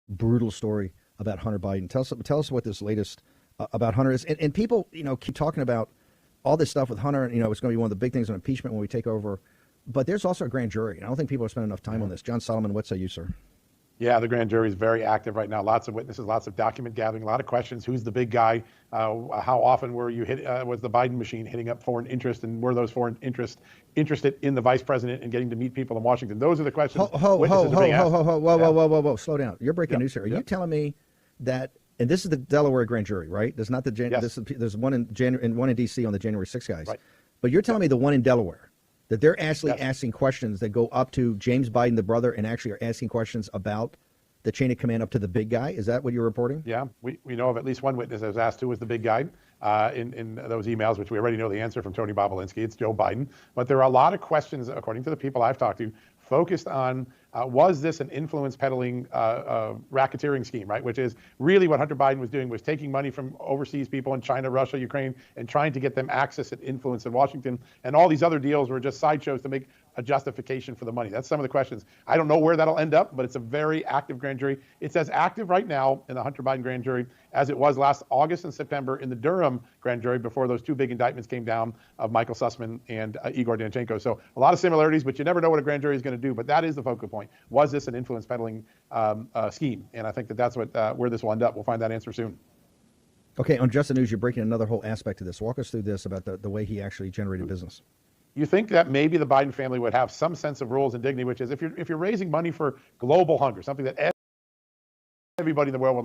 brutal story about Hunter Biden. Tell us what this latest about Hunter is. And people, keep talking about all this stuff with Hunter. It's going to be one of the big things on impeachment when we take over. But there's also a grand jury. I don't think people are spending enough time on this. John Solomon, what say you, sir? Yeah, the grand jury is very active right now. Lots of witnesses, lots of document gathering, a lot of questions. Who's the big guy? How often were you was the Biden machine hitting up foreign interest, and were those foreign interests interested in the vice president and getting to meet people in Washington? Those are the questions witnesses are being asked. Whoa, slow down. You're breaking Yep, news here. Are you yep. telling me that, and this is the Delaware grand jury, right? There's not the Yes. there's one in and one in D.C. on the January 6 guys. Right. But you're telling me the one in Delaware, that they're actually Yes. asking questions that go up to James Biden, the brother, and actually are asking questions about the chain of command up to the big guy? Is that what you're reporting? Yeah, we know of at least one witness that was asked who was the big guy in those emails, which we already know the answer from Tony Bobolinsky. It's Joe Biden. But there are a lot of questions, according to the people I've talked to, focused on was this an influence peddling racketeering scheme, right? Which is really what Hunter Biden was doing, was taking money from overseas people in China, Russia, Ukraine, and trying to get them access and influence in Washington. And all these other deals were just sideshows to make a justification for the money. That's some of the questions. I don't know where that'll end up, but it's a very active grand jury. It's as active right now in the Hunter Biden grand jury as it was last August and September in the Durham grand jury before those two big indictments came down of Michael Sussman and Igor Danchenko. So a lot of similarities, but you never know what a grand jury is going to do. But that is the focal point. Was this an influence peddling scheme? And I think that's what where this will end up. We'll find that answer soon. Okay, on Just the News, you're breaking another whole aspect of this. Walk us through this about the way he actually generated business. You think that maybe the Biden family would have some sense of rules and dignity, which is if you're raising money for global hunger, something that everybody in the world would